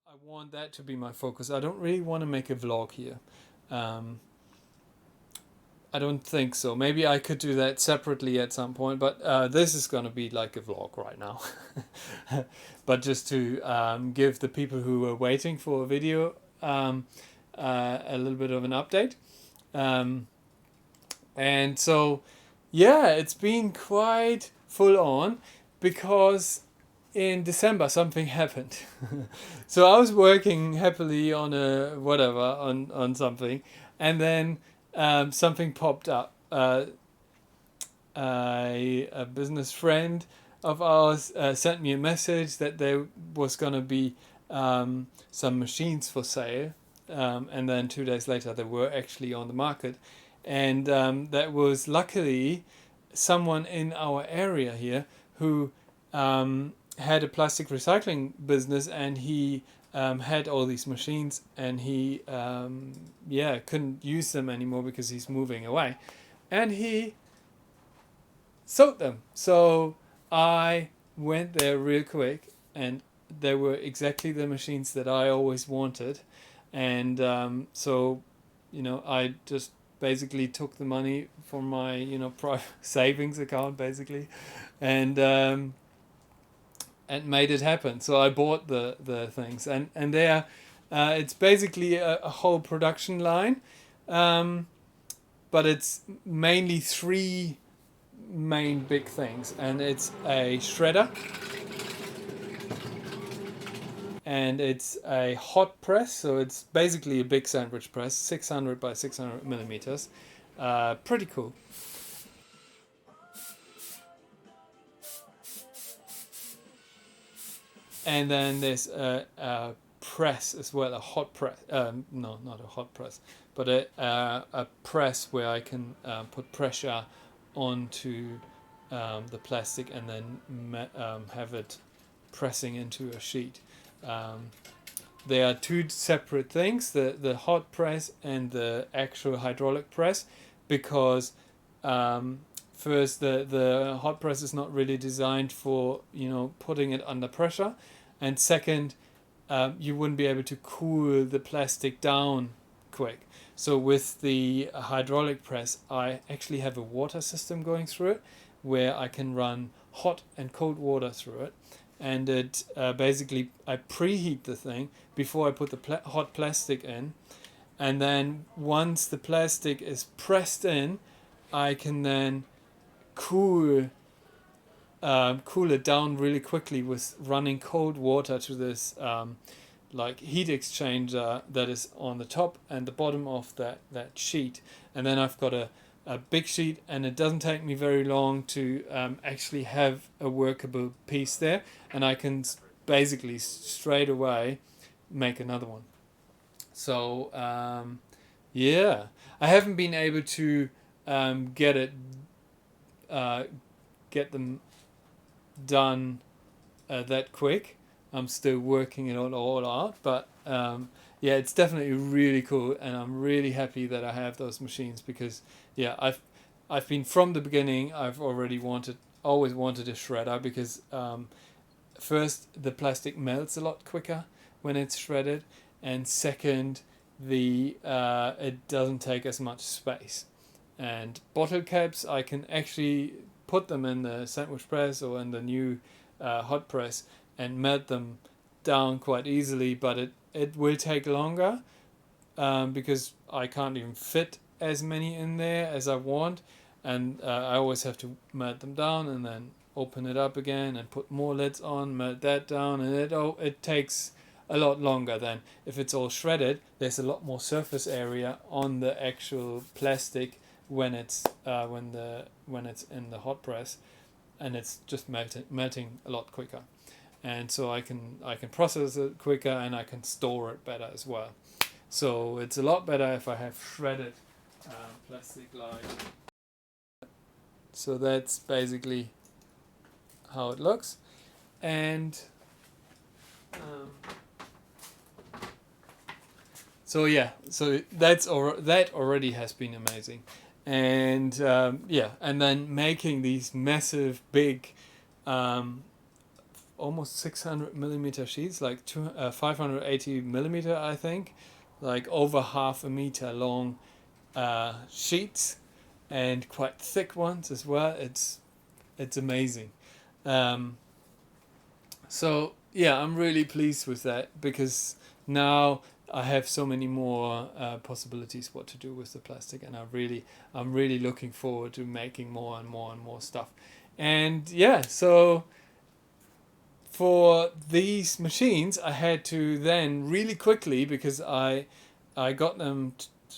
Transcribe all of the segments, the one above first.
I want that to be my focus. I don't really want to make a vlog here. Um, I don't think so. Maybe I could do that separately at some point, but this is going to be like a vlog right now. But just to give the people who are waiting for a video a little bit of an update. Um, and so, yeah, it's been quite full on because in December something happened. So I was working happily on a whatever on something, and then something popped up. A business friend of ours sent me a message that there was going to be some machines for sale, and then 2 days later they were actually on the market, and that was luckily someone in our area here who had a plastic recycling business, and he had all these machines, and he couldn't use them anymore because he's moving away, and he sold them. So I went there real quick, and they were exactly the machines that I always wanted, and so I just basically took the money from my private savings account basically, and and made it happen. So I bought the things, and there, it's basically a whole production line, um, but it's mainly three main big things, and it's a shredder, and it's a hot press. So it's basically a big sandwich press, 600 by 600 millimeters. Pretty cool. And then there's a press as well, a hot press. No, not a hot press, but a press where I can put pressure onto the plastic, and then have it pressing into a sheet. Um, they are two separate things, the hot press and the actual hydraulic press, because first, the hot press is not really designed for putting it under pressure, and second, you wouldn't be able to cool the plastic down quick. So with the hydraulic press, I actually have a water system going through it, where I can run hot and cold water through it, and it basically I preheat the thing before I put the hot plastic in, and then once the plastic is pressed in, I can then cool cool it down really quickly with running cold water to this like heat exchanger that is on the top and the bottom of that sheet, and then I've got a big sheet, and it doesn't take me very long to actually have a workable piece there, and I can basically straight away make another one. So yeah, I haven't been able to get it get them done that quick. I'm still working it all out, but yeah, it's definitely really cool, and I'm really happy that I have those machines because yeah, I've been from the beginning. I've always wanted a shredder because first, the plastic melts a lot quicker when it's shredded, and second, the it doesn't take as much space. And bottle caps, I can actually put them in the sandwich press or in the new hot press and melt them down quite easily, but it will take longer because I can't even fit as many in there as I want, and I always have to melt them down and then open it up again and put more lids on, melt that down, and it takes a lot longer than if it's all shredded. There's a lot more surface area on the actual plastic when it's when it's in the hot press, and it's just melting a lot quicker, and so I can process it quicker, and I can store it better as well. So it's a lot better if I have shredded plastic like. So that's basically how it looks, and um, so yeah, so that already has been amazing, and yeah, and then making these massive big almost 600 millimeter sheets, like 580 millimeter, I think, like over half a meter long sheets, and quite thick ones as well. It's amazing. Um, so yeah, I'm really pleased with that, because now I have so many more possibilities what to do with the plastic, and I'm really looking forward to making more and more and more stuff. And yeah, so for these machines, I had to then really quickly, because I got them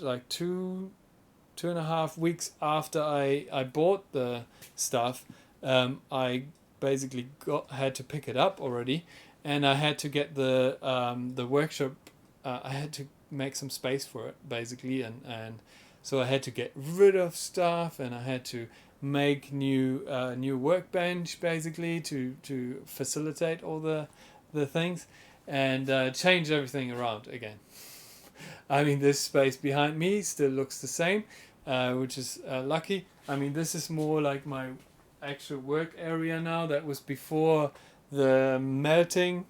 like 2.5 weeks after I bought the stuff. I basically had to pick it up already, and I had to get the workshop. I had to make some space for it basically, and so I had to get rid of stuff, and I had to make new workbench basically to facilitate all the things, and change everything around again. I mean, this space behind me still looks the same, which is lucky. I mean, this is more like my actual work area now. That was before the melting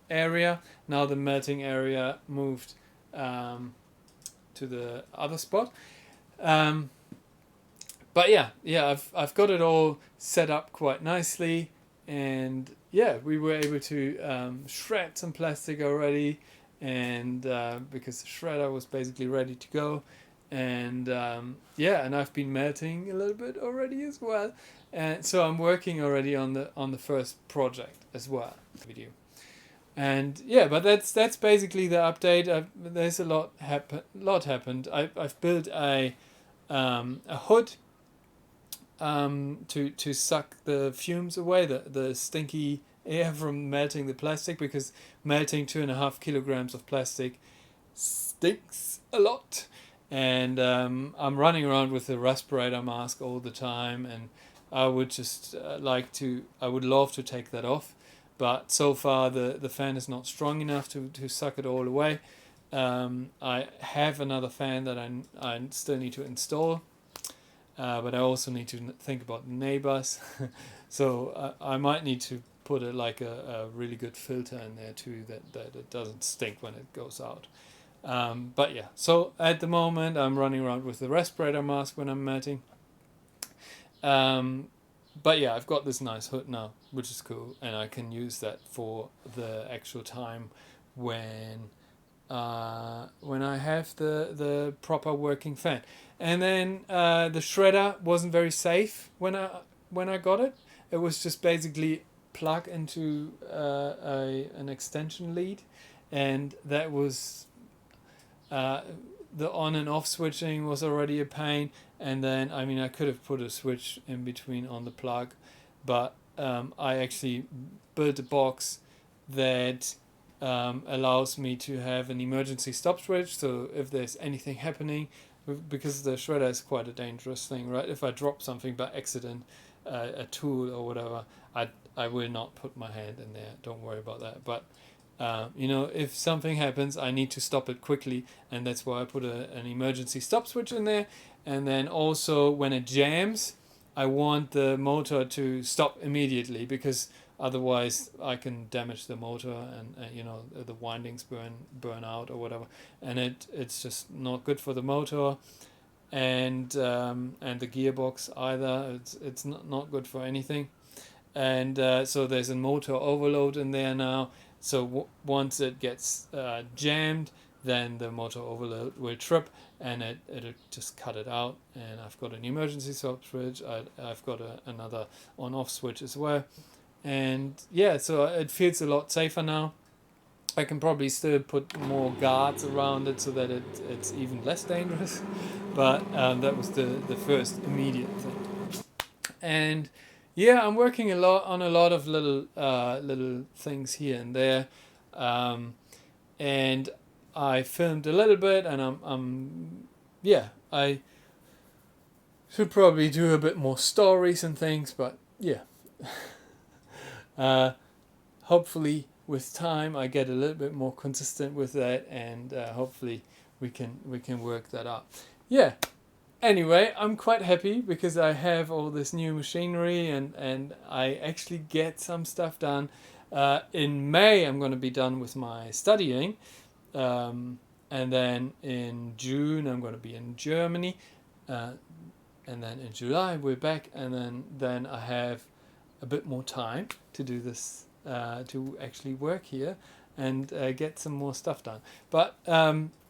area. Now the melting area moved to the other spot. Um, but yeah, I've got it all set up quite nicely, and yeah, we were able to shred some plastic already, and because the shredder was basically ready to go, and yeah, and I've been melting a little bit already as well, and so I'm working already on the first project as well. Video. And yeah, but that's basically the update. There's a lot happened. I've built a hood to suck the fumes away, the stinky air from melting the plastic, because melting 2.5 kilograms of plastic stinks a lot. And I'm running around with a respirator mask all the time, and I would just I would love to take that off, but so far the fan is not strong enough to suck it all away. I have another fan that I still need to install, but I also need to think about the neighbors. So I might need to put a really good filter in there too, that it doesn't stink when it goes out. But yeah, so at the moment I'm running around with the respirator mask when I'm melting. But yeah, I've got this nice hood now, which is cool, and I can use that for the actual time when I have the proper working fan. And then the shredder wasn't very safe when I got it. It was just basically plug into an extension lead, and that was the on and off switching was already a pain. And then I could have put a switch in between on the plug, but I actually built a box that allows me to have an emergency stop switch. So if there's anything happening, because the shredder is quite a dangerous thing, right? If I drop something by accident, a tool or whatever, I will not put my hand in there. Don't worry about that. But if something happens, I need to stop it quickly, and that's why I put an emergency stop switch in there. And then also when it jams, I want the motor to stop immediately, because otherwise I can damage the motor, and the windings burn out or whatever, and it's just not good for the motor, and the gearbox either. It's not good for anything, and so there's a motor overload in there now. So once it gets jammed, then the motor overload will trip, and it'll just cut it out. And I've got an emergency stop switch. I've got another on-off switch as well. And yeah, so it feels a lot safer now. I can probably still put more guards around it so that it's even less dangerous. But that was the first immediate thing. And yeah, I'm working a lot of little things here and there. And I filmed a little bit, and I should probably do a bit more stories and things, but yeah. Hopefully with time I get a little bit more consistent with that, and hopefully we can work that out. Yeah. Anyway, I'm quite happy because I have all this new machinery, and I actually get some stuff done. In May, I'm going to be done with my studying. And then in June, I'm going to be in Germany. Uh, and then in July, we're back. And then I have a bit more time to do this, to actually work here and get some more stuff done. But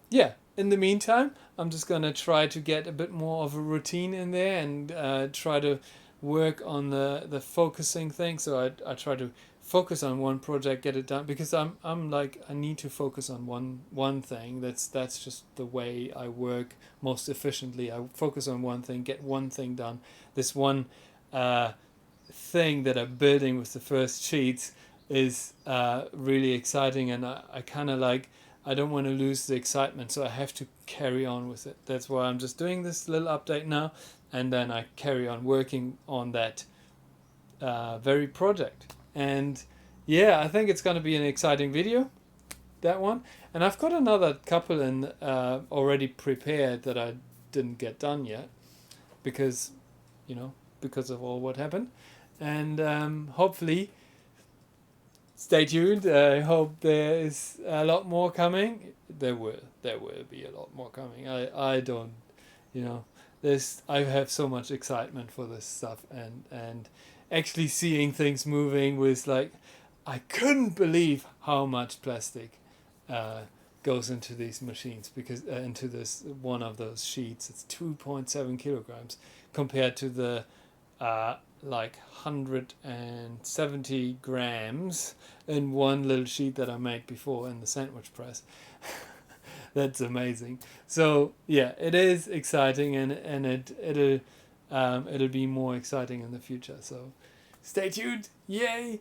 yeah, in the meantime, I'm just going to try to get a bit more of a routine in there and try to work on the focusing thing. So I try to focus on one project, get it done, because I'm like, I need to focus on one thing. That's just the way I work most efficiently. I focus on one thing, get one thing done. This one thing that I'm building with the first sheets is really exciting, and I kind of like, I don't want to lose the excitement, so I have to carry on with it. That's why I'm just doing this little update now, and then I carry on working on that very project. And yeah, I think it's going to be an exciting video, that one. And I've got another couple in already prepared that I didn't get done yet because, you know, because of all what happened. And hopefully, stay tuned. I hope there is a lot more coming. There will be a lot more coming. I don't, you know, there's, I have so much excitement for this stuff, and actually seeing things moving was like, I couldn't believe how much plastic goes into these machines, because into this one of those sheets. It's 2.7 kilograms compared to the like 170 grams in one little sheet that I made before in the sandwich press. That's amazing. So yeah, it is exciting, and it'll be more exciting in the future. So stay tuned. Yay!